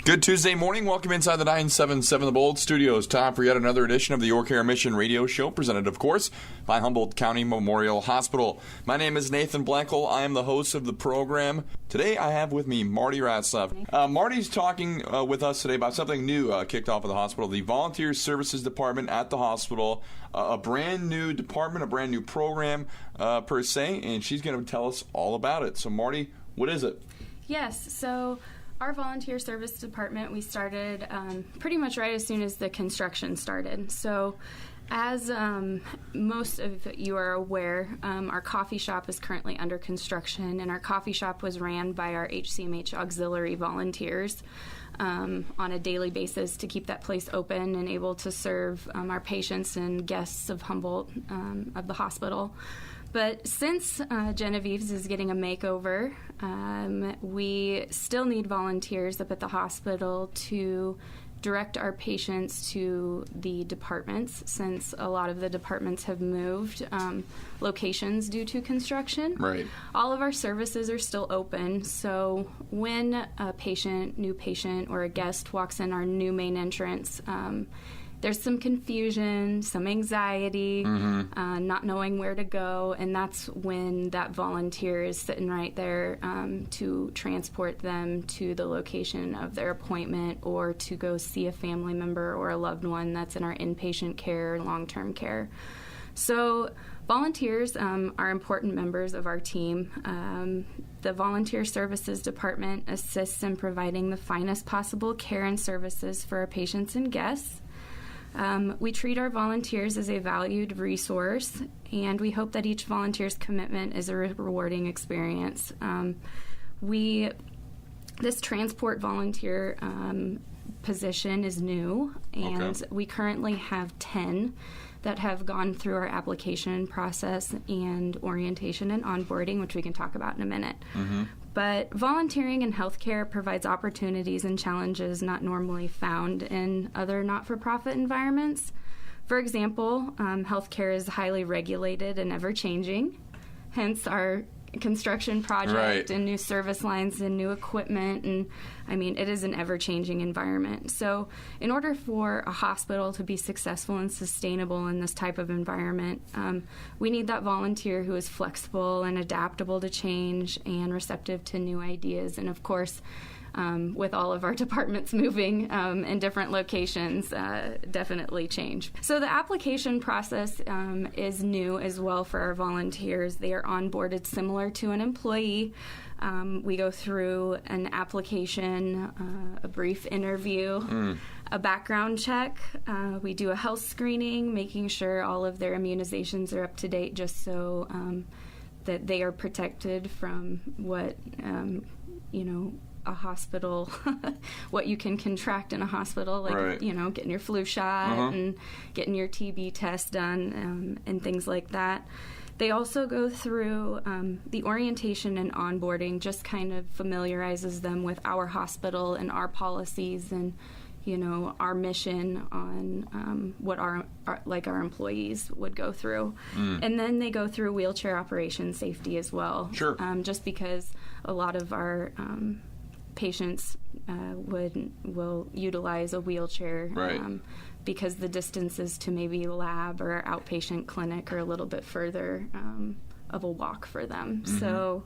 Good Tuesday morning. Welcome inside the 977 The Bold Studios. Time for yet another edition of the Your Care Mission radio show, presented, of course, by Humboldt County Memorial Hospital. My name is Nathan Blankel. I am the host of the program. Today I have with me Marty Ratzlaff. Marty's talking with us today about something new kicked off at the hospital, the Volunteer Services Department at the hospital, a brand new department, a brand new program per se, and she's going to tell us all about it. So Marty, what is it? Yes, so our volunteer service department, we started pretty much right as soon as the construction started. So as most of you are aware, our coffee shop is currently under construction, and our coffee shop was ran by our HCMH auxiliary volunteers on a daily basis to keep that place open and able to serve our patients and guests of Humboldt, of the hospital. But since Genevieve's is getting a makeover, we still need volunteers up at the hospital to direct our patients to the departments, since a lot of the departments have moved locations due to construction. Right. All of our services are still open, so when a new patient, or a guest walks in our new main entrance, there's some confusion, some anxiety, not knowing where to go, and that's when that volunteer is sitting right there to transport them to the location of their appointment, or to go see a family member or a loved one that's in our inpatient care, long-term care. So volunteers are important members of our team. The Volunteer Services Department assists in providing the finest possible care and services for our patients and guests. We treat our volunteers as a valued resource, and we hope that each volunteer's commitment is a rewarding experience. This transport volunteer position is new, and we currently have 10 that have gone through our application process and orientation and onboarding, which we can talk about in a minute. But volunteering in healthcare provides opportunities and challenges not normally found in other not-for-profit environments. For example, healthcare is highly regulated and ever-changing, hence our construction project and new service lines and new equipment, and it is an ever-changing environment. So in order for a hospital to be successful and sustainable in this type of environment, we need that volunteer who is flexible and adaptable to change and receptive to new ideas. And of course, with all of our departments moving in different locations, definitely change. So the application process is new as well for our volunteers. They are onboarded similar to an employee. We go through an application, a brief interview, a background check. We do a health screening, making sure all of their immunizations are up to date, just so that they are protected from what, a hospital, what you can contract in a hospital, like, getting your flu shot and getting your TB test done and things like that. They also go through the orientation and onboarding, just kind of familiarizes them with our hospital and our policies and, our mission on what our employees would go througll And then they go through wheelchair operation safety as well. Sure. Just because a lot of our patients will utilize a wheelchair because the distances to maybe lab or outpatient clinic are a little bit further of a walk for them. So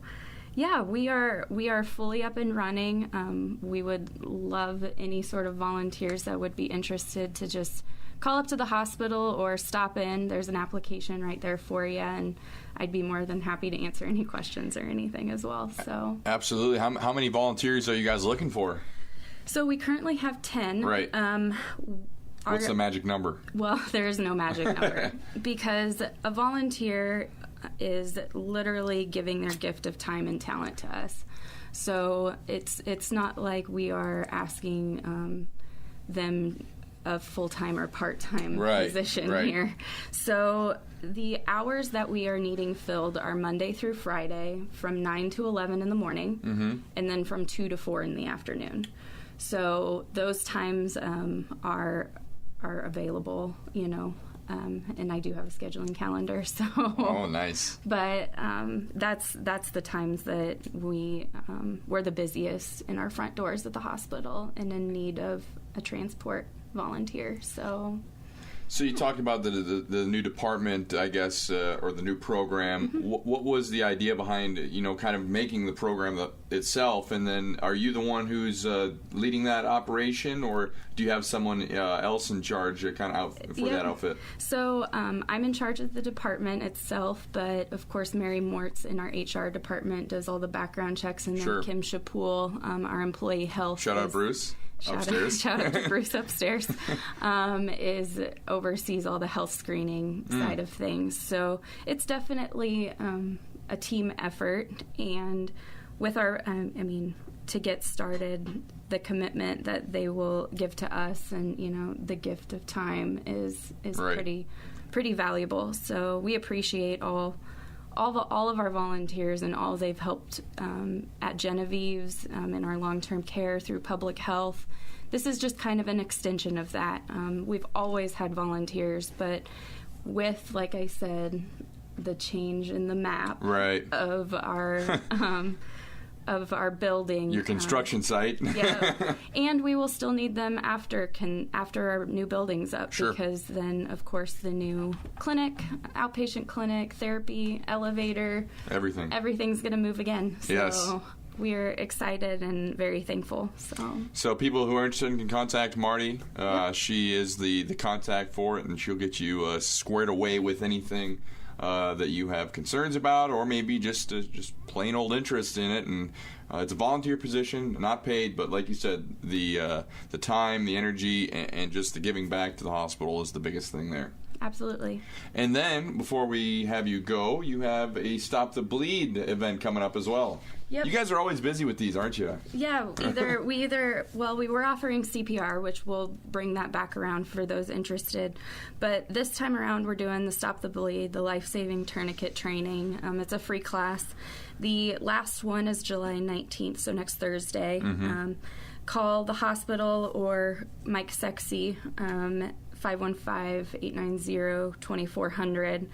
we are fully up and running. We would love any sort of volunteers that would be interested to just call up to the hospital or stop in. There's an application right there for you, and I'd be more than happy to answer any questions or anything as well. So absolutely. How many volunteers are you guys looking for? So we currently have 10. Right. What's the magic number? Well, there is no magic number because a volunteer is literally giving their gift of time and talent to us. So it's not like we are asking them a full-time or part-time position here. So the hours that we are needing filled are Monday through Friday from 9 to 11 in the morning, and then from 2 to 4 in the afternoon. So those times are available, and I do have a scheduling calendar. So, Oh, nice. but that's the times that we're the busiest in our front doors at the hospital and in need of a transport volunteer. So you talked about the new department, I guess, or the new program. What was the idea behind, kind of making the program itself? And then are you the one who's leading that operation, or do you have someone else in charge kind of out for that outfit? So I'm in charge of the department itself, but of course Mary Mortz in our HR department does all the background checks, and then Kim Shapul, our employee health. Shout out Bruce. Upstairs. Shout out to Bruce upstairs. Oversees all the health screening side of things. So it's definitely a team effort, and with our, to get started, the commitment that they will give to us, and the gift of time is pretty valuable. So we appreciate all of our volunteers and all they've helped at Genevieve's in our long-term care through public health. This is just kind of an extension of that. We've always had volunteers, but with, like I said, the change in the map of our building, your construction site. Yeah, and we will still need them after our new building's up, because then, of course, the new clinic, outpatient clinic, therapy, elevator, everything's going to move again. So yes. We're excited and very thankful. So people who are interested can contact Marty. She is the contact for it, and she'll get you squared away with anything that you have concerns about, or maybe just plain old interest in it. And it's a volunteer position, not paid, but like you said, the time, the energy, and just the giving back to the hospital is the biggest thing there. Absolutely. And then, before we have you go, you have a Stop the Bleed event coming up as well. Yep. You guys are always busy with these, aren't you? Yeah, we were offering CPR, which we'll bring that back around for those interested. But this time around, we're doing the Stop the Bleed, the life-saving tourniquet training. It's a free class. The last one is July 19th, so next Thursday. Call the hospital or Mike Sexy, 515-890-2400.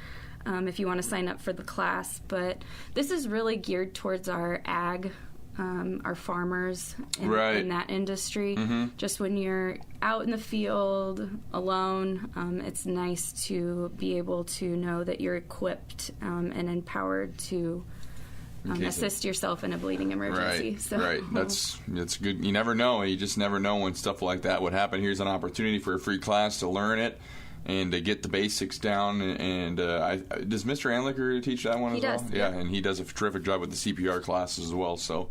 If you want to sign up for the class. But this is really geared towards our ag, our farmers in that industry. Just when you're out in the field alone, it's nice to be able to know that you're equipped and empowered to assist yourself in a bleeding emergency. Right. That's good. You never know. You just never know when stuff like that would happen. Here's an opportunity for a free class to learn it and to get the basics down. And does Mr. Anliker teach that one as well? Does. Yeah, and he does a terrific job with the CPR classes as well. So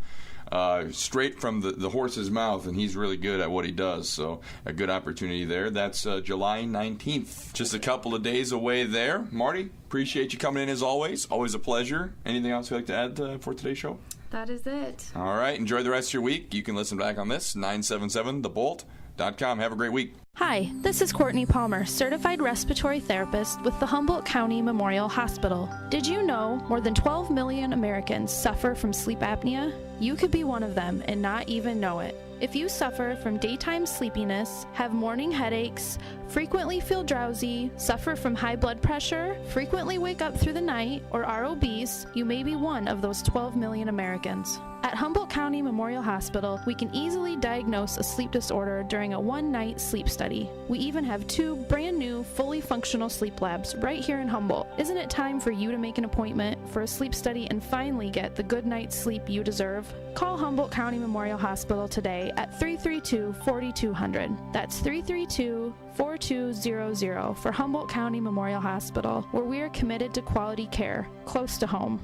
straight from the horse's mouth, and he's really good at what he does. So a good opportunity there. That's July 19th. Just a couple of days away there. Marty, appreciate you coming in as always. Always a pleasure. Anything else you'd like to add for today's show? That is it. All right. Enjoy the rest of your week. You can listen back on this, 977thebolt.com. Have a great week. Hi, this is Courtney Palmer, certified respiratory therapist with the Humboldt County Memorial Hospital. Did you know more than 12 million Americans suffer from sleep apnea? You could be one of them and not even know it. If you suffer from daytime sleepiness, have morning headaches, frequently feel drowsy, suffer from high blood pressure, frequently wake up through the night, or are obese, you may be one of those 12 million Americans. At Humboldt County Memorial Hospital, we can easily diagnose a sleep disorder during a one-night sleep study. We even have 2 brand new, fully functional sleep labs right here in Humboldt. Isn't it time for you to make an appointment for a sleep study and finally get the good night's sleep you deserve? Call Humboldt County Memorial Hospital today at 332-4200. That's 332-4200 for Humboldt County Memorial Hospital, where we are committed to quality care close to home.